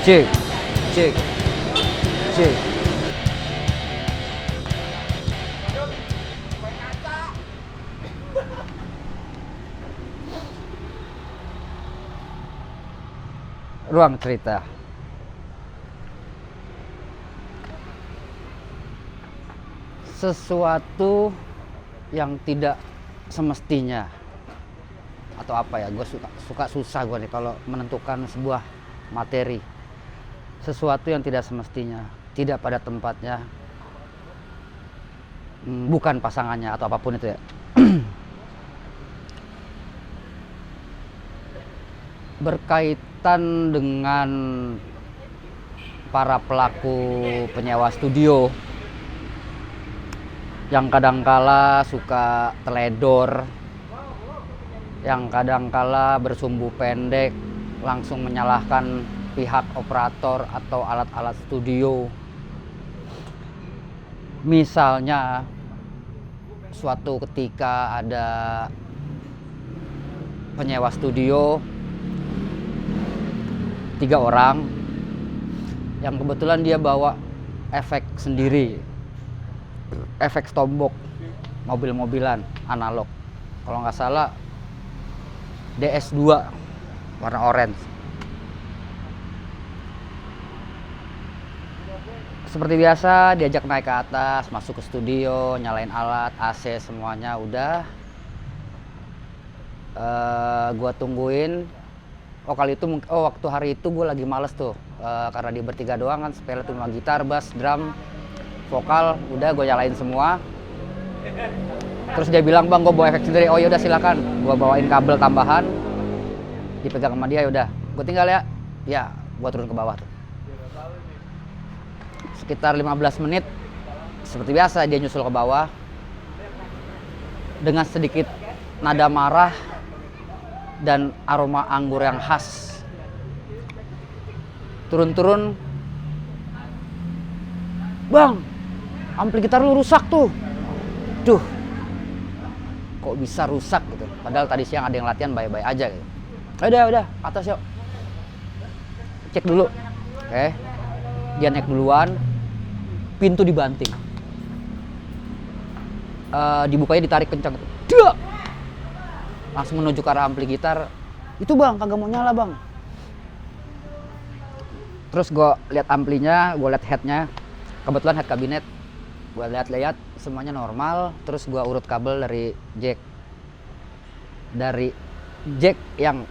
Cek, cek, cek. Ruang cerita. Sesuatu yang tidak semestinya, atau apa ya, gue suka susah gue nih kalau menentukan sebuah materi. Sesuatu yang tidak semestinya, tidak pada tempatnya, bukan pasangannya atau apapun itu ya. Berkaitan dengan para pelaku penyewa studio yang kadangkala suka teledor, yang kadangkala bersumbu pendek, langsung menyalahkan pihak operator atau alat-alat studio. Misalnya, suatu ketika ada penyewa studio 3 orang yang kebetulan dia bawa efek sendiri, efek stombok mobil-mobilan analog, kalau nggak salah DS2 warna orange. Seperti biasa diajak naik ke atas, masuk ke studio, nyalain alat, AC semuanya udah. Gua tungguin. Waktu hari itu gue lagi males tuh, karena dia bertiga doang kan, sepele cuma gitar, bass, drum, vokal, udah gue nyalain semua. Terus dia bilang, bang gue bawa efek sendiri. Oh yaudah silakan, gue bawain kabel tambahan, dipegang sama dia. Yaudah gue tinggal ya gue turun ke bawah tuh. Sekitar 15 menit seperti biasa dia nyusul ke bawah dengan sedikit nada marah dan aroma anggur yang khas. Turun-turun, bang, ampli gitar lu rusak tuh. Duh, kok bisa rusak gitu. Padahal tadi siang ada yang latihan baik-baik aja gitu. Udah, atas yuk. Cek dulu. Oke. Dia naik duluan, pintu dibanting. Dibukanya ditarik kencang. Duh! Langsung menuju ke arah ampli gitar. Itu bang, kagak mau nyala bang. Terus gue lihat amplinya, gue lihat headnya. Kebetulan head kabinet. Gue lihat semuanya normal. Terus gue urut kabel dari jack yang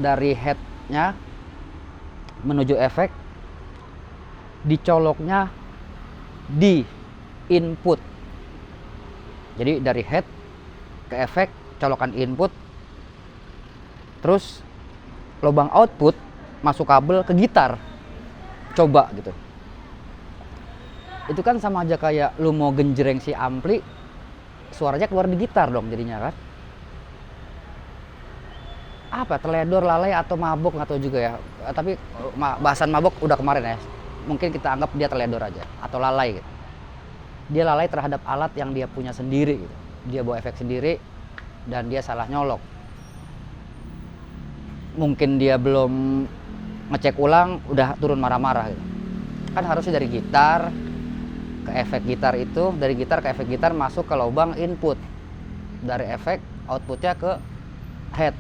dari headnya menuju efek, dicoloknya di input. Jadi dari head ke efek, colokan input, terus lubang output masuk kabel ke gitar. Coba gitu. Itu kan sama aja kayak lu mau genjreng si ampli, suaranya keluar di gitar dong jadinya kan. Apa, teledor, lalai, atau mabok nggak tahu juga ya. Tapi bahasan mabok udah kemarin ya. Mungkin kita anggap dia teledor aja atau lalai gitu. Dia lalai terhadap alat yang dia punya sendiri gitu. Dia bawa efek sendiri dan dia salah nyolok. Mungkin dia belum ngecek ulang, udah turun marah-marah gitu. Kan harusnya dari gitar ke efek gitar itu, dari gitar ke efek gitar masuk ke lubang input. Dari efek outputnya ke head.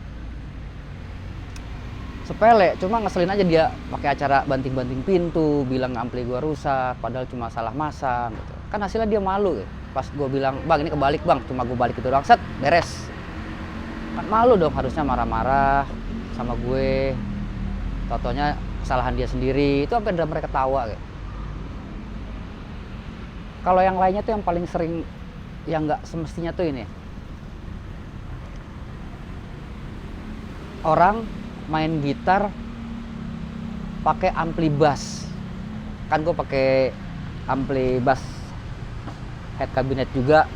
Sepele, cuma ngeselin aja dia pakai acara banting-banting pintu, bilang ampli gua rusak, padahal cuma salah masang gitu. Kan hasilnya dia malu gitu. Pas gue bilang, bang ini kebalik bang, cuma gue balik itu doang, set, beres. Kan malu dong, harusnya marah-marah sama gue. Totonya kesalahan dia sendiri, itu sampai drummer ketawa gitu. Kalau yang lainnya tuh yang paling sering, yang nggak semestinya tuh ini. Orang main gitar pakai ampli bass. Kan gue pakai ampli bass head kabinet juga,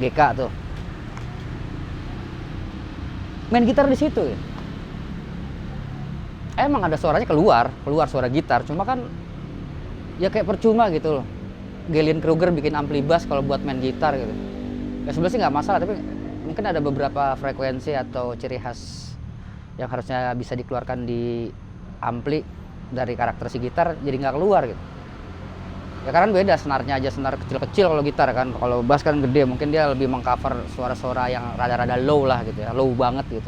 GK tuh. Main gitar di situ ya. Emang ada suaranya keluar suara gitar, cuma kan ya kayak percuma gitu loh. Gillian Kruger bikin ampli bass kalau buat main gitar gitu. Ya sebenarnya sih nggak masalah, tapi mungkin ada beberapa frekuensi atau ciri khas yang harusnya bisa dikeluarkan di ampli dari karakter si gitar jadi nggak keluar gitu. Ya karena beda senarnya aja, senar kecil-kecil kalau gitar kan, kalau bass kan gede, mungkin dia lebih mengcover suara-suara yang rada-rada low lah gitu ya, low banget gitu.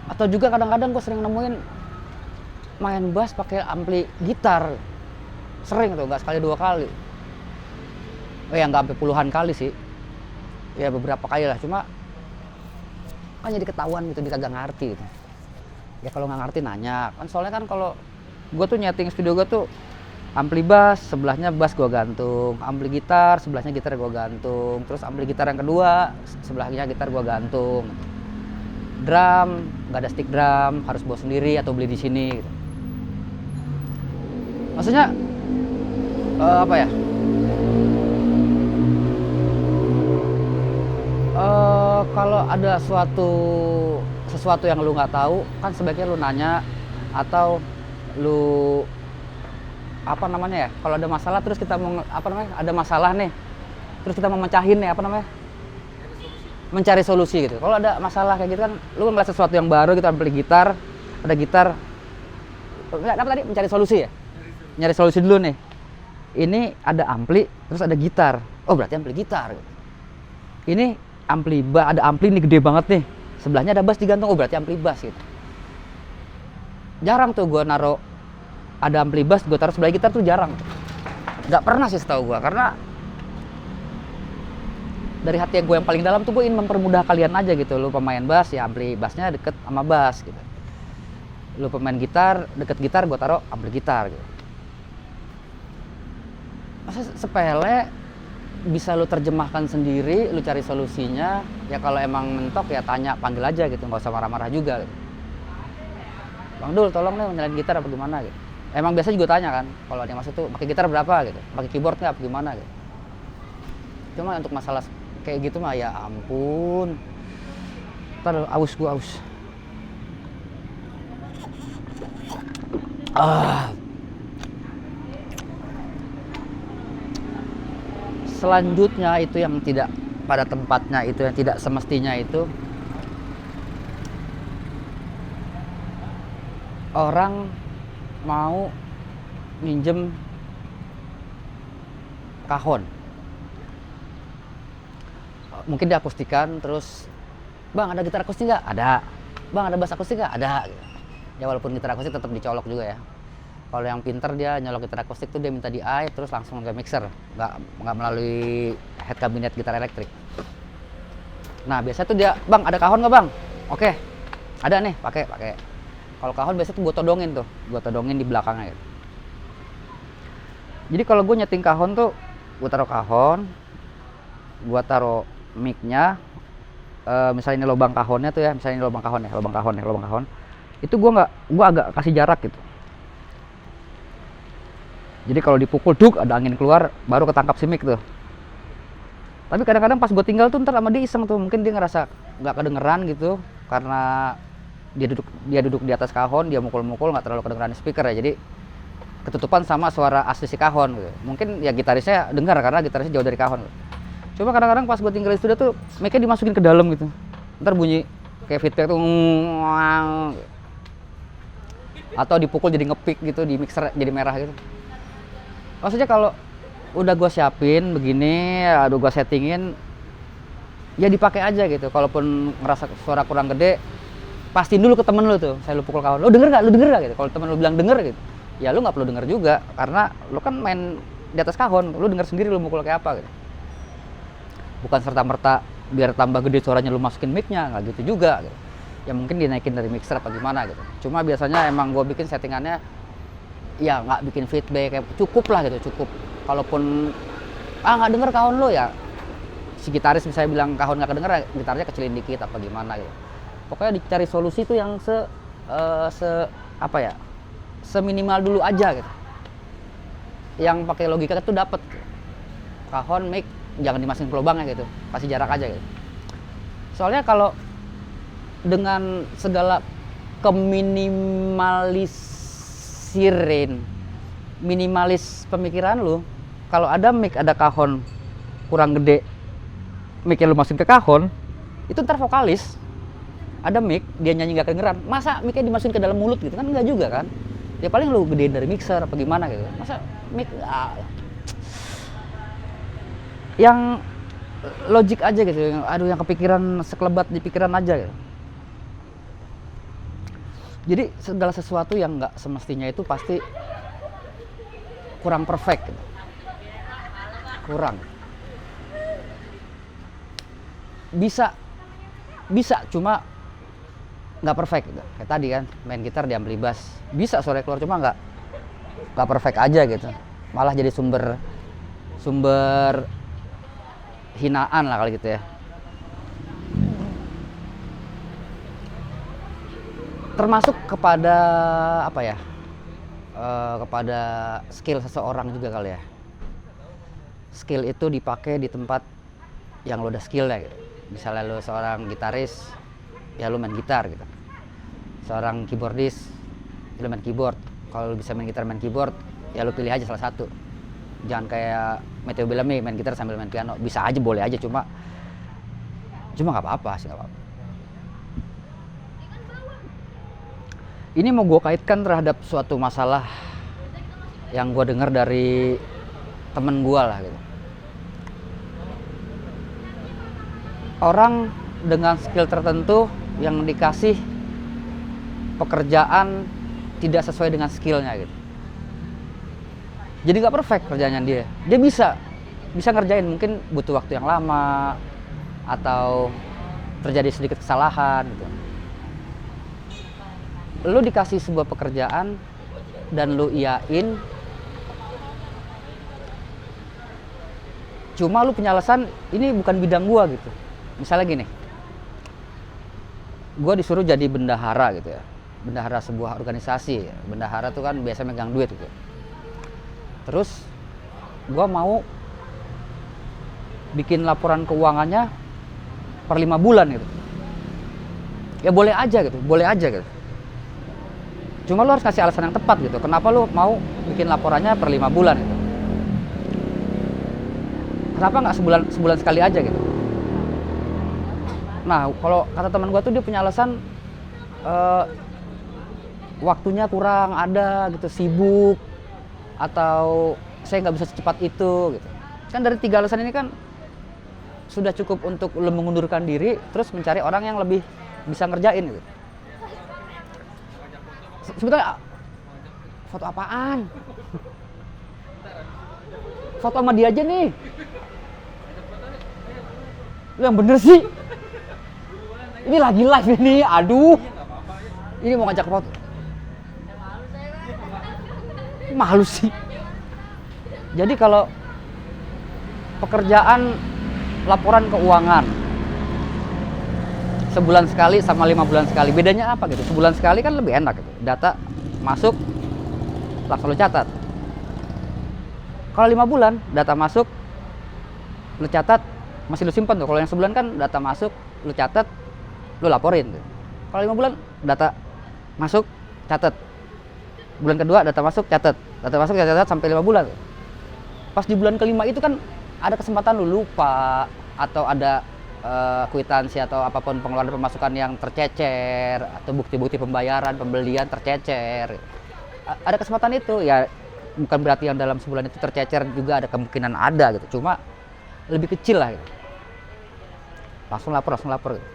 Atau juga kadang-kadang gue sering nemuin main bass pakai ampli gitar, sering tuh, nggak sekali 2 kali. Ya nggak sampai puluhan kali sih, ya beberapa kali lah, cuma kan jadi ketahuan gitu, dia kagak ngerti gitu. Ya kalau nggak ngerti nanya, kan soalnya kan kalau gue tuh nyeting studio gue tuh ampli bass, sebelahnya bass gue gantung, ampli gitar, sebelahnya gitar gue gantung, terus ampli gitar yang kedua, sebelahnya gitar gue gantung. Drum, nggak ada stick drum, harus bawa sendiri atau beli di sini gitu. Maksudnya apa ya? Kalau ada sesuatu yang lu nggak tahu, kan sebaiknya lu nanya atau lu apa namanya ya, kalau ada masalah terus kita mau ada masalah nih, terus kita mau mecahin nih mencari solusi gitu. Kalau ada masalah kayak gitu kan lu ngeliat sesuatu yang baru gitu, ampli gitar, ada gitar, apa tadi, mencari solusi ya, nyari solusi dulu nih. Ini ada ampli terus ada gitar, oh berarti ampli gitar gitu. Ini ada ampli nih gede banget nih, sebelahnya ada bass digantung, oh berarti ampli bass gitu. Jarang tuh gue naro ada ampli bass gue taruh sebelah gitar tuh, jarang. Nggak pernah sih setahu gue, karena dari hati gue yang paling dalam tuh gue ingin mempermudah kalian aja gitu. Lu pemain bass ya ampli bassnya deket sama bass gitu. Lu pemain gitar, deket gitar gue taruh ampli gitar gitu. Masa sepele bisa lu terjemahkan sendiri, lu cari solusinya. Ya kalau emang mentok ya tanya, panggil aja gitu, nggak usah marah-marah juga gitu. Bang Dul tolong nih nyalain gitar apa gimana gitu. Emang biasa juga tanya kan, kalau ada yang masuk tuh pakai gitar berapa gitu, pakai keyboard nggak apa gimana gitu. Cuma untuk masalah kayak gitu mah ya ampun. Ntar aus. Selanjutnya itu yang tidak pada tempatnya, itu yang tidak semestinya itu, orang mau minjem kahon, mungkin diakustikan, terus bang ada gitar akustik nggak? Ada. Bang ada bass akustik nggak? Ada. Ya walaupun gitar akustik tetap dicolok juga ya. Kalau yang pinter dia nyolok gitar akustik tuh dia minta di terus langsung ke mixer, nggak melalui head cabinet gitar elektrik. Nah biasa tuh dia, bang ada kahon nggak bang? Oke, ada nih, pakai. Kalau kahon biasa tuh gue todongin di belakangnya gitu. Jadi kalau gue nyeting kahon tuh, gue taruh kahon, gue taruh mic-nya, misalnya ini lubang kahonnya tuh ya, misalnya ini lubang kahon, itu gue agak kasih jarak gitu. Jadi kalau dipukul duk ada angin keluar, baru ketangkap si mic tuh. Tapi kadang-kadang pas gue tinggal tuh ntar sama dia iseng tuh, mungkin dia ngerasa nggak kedengeran gitu, karena dia duduk di atas kahon, dia mukul-mukul nggak terlalu kedengeran di speaker ya, jadi ketutupan sama suara asli si kahon gitu. Mungkin ya gitarisnya dengar karena gitarisnya jauh dari kahon gitu. Cuma kadang-kadang pas gue tinggal di studio tuh mic-nya dimasukin ke dalam gitu, ntar bunyi kayak feedback tuh atau dipukul jadi ngepik gitu, di mixer jadi merah gitu. Maksudnya kalau udah gue siapin begini, udah gue settingin, ya dipakai aja gitu. Kalaupun ngerasa suara kurang gede, pastiin dulu ke temen lu tuh, saya lu pukul kawan, lu denger gak gitu. Kalau temen lu bilang denger gitu, ya lu nggak perlu denger juga, karena lu kan main di atas kahon, lu denger sendiri lu mukul kayak apa gitu. Bukan serta-merta biar tambah gede suaranya lu masukin mic-nya, nggak gitu juga gitu. Ya mungkin dinaikin dari mixer apa gimana gitu. Cuma biasanya emang gue bikin settingannya ya nggak bikin feedback, kayak cukup lah gitu, cukup. Kalaupun nggak denger kahon lu ya, si gitaris misalnya bilang kahon nggak kedenger, gitarnya kecilin dikit apa gimana gitu. Pokoknya dicari solusi tuh yang seminimal dulu aja gitu. Yang pakai logika itu dapet. Kahon, mic, jangan dimasukin ke lubangnya gitu, kasih jarak aja gitu. Soalnya kalau dengan segala minimalis pemikiran lu, kalau ada mic, ada kahon kurang gede, mic yang lu masukin ke kahon, itu ntar vokalis. ada mic, dia nyanyi nggak kedengeran, masa mic-nya dimasukin ke dalam mulut gitu kan? Enggak juga kan? Ya paling lu gedein dari mixer apa gimana gitu. Masa mic yang logik aja gitu, yang kepikiran sekelebat di pikiran aja gitu. Jadi segala sesuatu yang nggak semestinya itu pasti kurang perfect gitu. Kurang. Bisa cuma nggak perfect gitu. Kayak tadi kan main gitar diambil bass bisa suara keluar, cuma nggak perfect aja gitu, malah jadi sumber hinaan lah kali gitu ya. Termasuk kepada apa ya, kepada skill seseorang juga kali ya. Skill itu dipakai di tempat yang lo udah skill ya gitu. Misalnya lo seorang gitaris, ya lo main gitar gitu. Seorang keyboardis, lo main keyboard. Kalau lo bisa main gitar main keyboard, ya lo pilih aja salah satu. Jangan kayak Matteo Bellamy main gitar sambil main piano. Bisa aja, boleh aja, cuma nggak apa-apa sih, nggak apa-apa. Ini mau gue kaitkan terhadap suatu masalah yang gue dengar dari temen gue lah gitu. Orang dengan skill tertentu yang dikasih pekerjaan tidak sesuai dengan skillnya gitu. Jadi nggak perfect kerjanya dia. Dia bisa ngerjain, mungkin butuh waktu yang lama atau terjadi sedikit kesalahan gitu. Lu dikasih sebuah pekerjaan dan lu iyain, cuma lu punya alasan ini bukan bidang gua gitu. Misalnya gini, gua disuruh jadi bendahara gitu ya, bendahara sebuah organisasi. Bendahara tuh kan biasa megang duit gitu. Terus gua mau bikin laporan keuangannya per 5 bulan gitu. Ya boleh aja gitu. Cuma lo harus kasih alasan yang tepat gitu. Kenapa lo mau bikin laporannya per 5 bulan gitu? Kenapa nggak sebulan sekali aja gitu? Nah, kalau kata teman gue tuh dia punya alasan waktunya kurang ada gitu, sibuk, atau saya nggak bisa secepat itu gitu. Kan dari 3 alasan ini kan sudah cukup untuk lo mengundurkan diri, terus mencari orang yang lebih bisa ngerjain gitu. Sebetulnya foto apaan? Foto sama dia aja nih. Lu yang bener sih. Ini lagi live ini, aduh. Ini mau ngajak foto. Malu sih. Jadi kalau pekerjaan laporan keuangan sebulan sekali sama 5 bulan sekali, bedanya apa gitu? Sebulan sekali kan lebih enak gitu. Data masuk langsung lu catat. Kalau 5 bulan data masuk lu catat, masih lu simpan tuh. Kalau yang sebulan kan data masuk lu catat, lu laporin tuh. Kalau 5 bulan data masuk catat. Bulan kedua data masuk catat. Data masuk catat sampai 5 bulan. Pas di bulan kelima itu kan ada kesempatan lu lupa, atau ada kwitansi atau apapun pengeluaran pemasukan yang tercecer, atau bukti-bukti pembayaran pembelian tercecer. Ada kesempatan itu ya, bukan berarti yang dalam sebulan itu tercecer juga, ada kemungkinan ada gitu, cuma lebih kecil lah gitu. Langsung lapor gitu.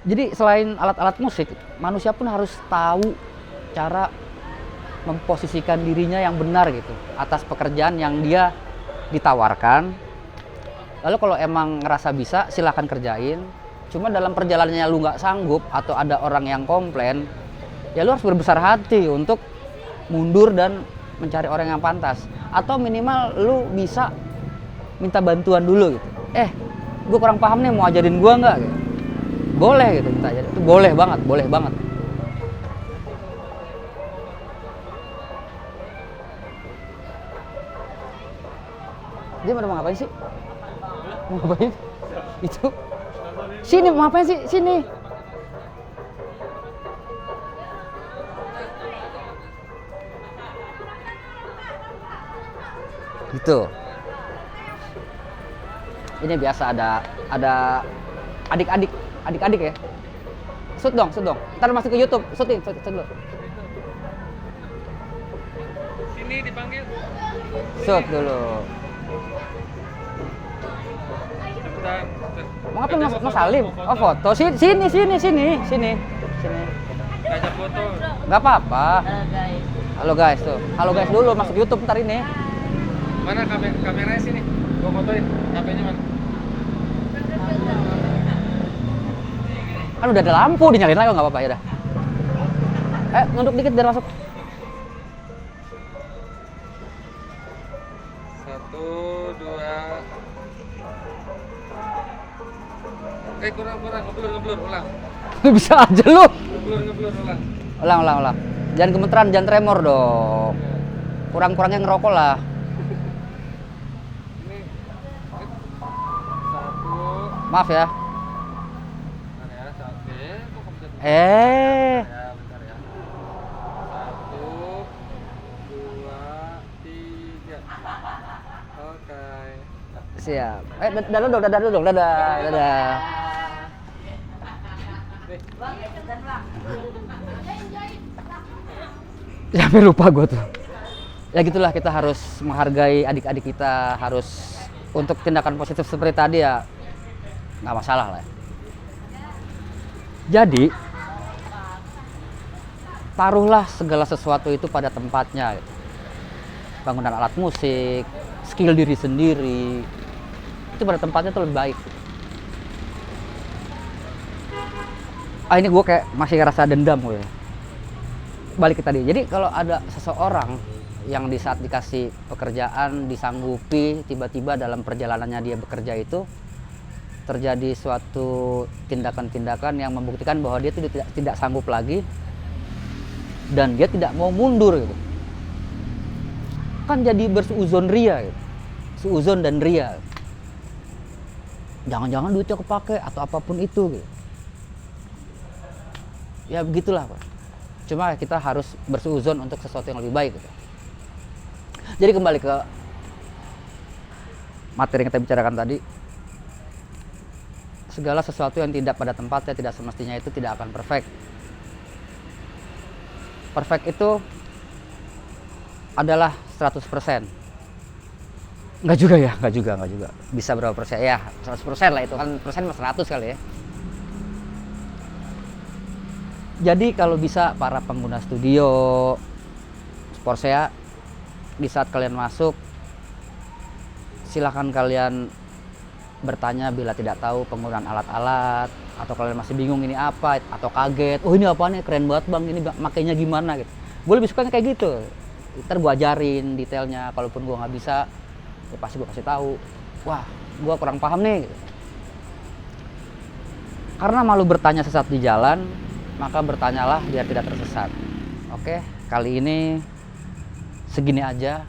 Jadi selain alat-alat musik, manusia pun harus tahu cara memposisikan dirinya yang benar gitu atas pekerjaan yang dia ditawarkan. Lalu kalau emang ngerasa bisa, silahkan kerjain. Cuma dalam perjalanannya lu nggak sanggup atau ada orang yang komplain, ya lu harus berbesar hati untuk mundur dan mencari orang yang pantas. Atau minimal lu bisa minta bantuan dulu gitu. Gue kurang paham nih, mau ajarin gue nggak? Gitu. Boleh gitu, minta ajarin. Itu boleh banget. Dia mau ngapain sih? Mau ngapain? Itu. Sini, mau ngapain sih? Sini. Gitu. Ini biasa ada adik-adik ya. Shoot dong. Ntar masuk ke YouTube. Shoot dulu. Sini dipanggil. Shoot dulu. Sebentar. Mau ngapain Mas Salim? Oh foto. Sini. Ngajak foto. Gak apa-apa. Halo guys tuh. Halo guys dulu masuk YouTube ntar ini. Mana kameranya sini? Gua fotoin. HP-nya mana? Kan udah ada lampu dinyalain lagi nggak apa-apa ya dah. Nunduk dikit biar masuk. 1, 2. Kurang, ngeblur, ulang. Bisa aja lu. Ngeblur, ulang. Ulang. Jangan gemeteran, jangan tremor dong. Kurang-kurangnya ngerokok lah. Ini 1. Maaf ya. Bentar ya, 1. Kok kebetulan. Eh. Ya, bentar ya. 1, 2, 3. Oke. Siap. Dadah dong. Dadah. Sampai lupa gue tuh. Ya gitulah, kita harus menghargai adik-adik kita, harus untuk tindakan positif seperti tadi ya nggak masalah lah. Jadi taruhlah segala sesuatu itu pada tempatnya. Bangunan alat musik, skill diri sendiri, itu pada tempatnya tuh lebih baik. Ini gue kayak masih ngerasa dendam gue. Balik ke tadi. Jadi kalau ada seseorang yang di saat dikasih pekerjaan disanggupi, tiba-tiba dalam perjalanannya dia bekerja itu terjadi suatu tindakan-tindakan yang membuktikan bahwa dia tidak sanggup lagi dan dia tidak mau mundur gitu. Kan jadi bersuuzon ria gitu. Suuzon dan ria. Jangan-jangan duitnya kepake atau apapun itu gitu. Ya begitulah Pak. Cuma kita harus bersuuzon untuk sesuatu yang lebih baik gitu. Jadi kembali ke materi yang kita bicarakan tadi, segala sesuatu yang tidak pada tempatnya, tidak semestinya itu tidak akan perfect. Perfect itu adalah 100%. Enggak juga. Bisa berapa persen? Ya 100% lah, itu kan persen 100 kali ya. Jadi kalau bisa para pengguna studio Sportsea, di saat kalian masuk silahkan kalian bertanya bila tidak tahu penggunaan alat-alat, atau kalian masih bingung ini apa, atau kaget, oh ini apaan nih, keren banget bang, ini makainya gimana gitu. Gue lebih suka kayak gitu. Ntar gue ajarin detailnya, kalaupun gue nggak bisa ya pasti gue kasih tahu, wah gue kurang paham nih gitu. Karena malu bertanya sesat di jalan, maka bertanyalah biar tidak tersesat. Oke, kali ini segini aja.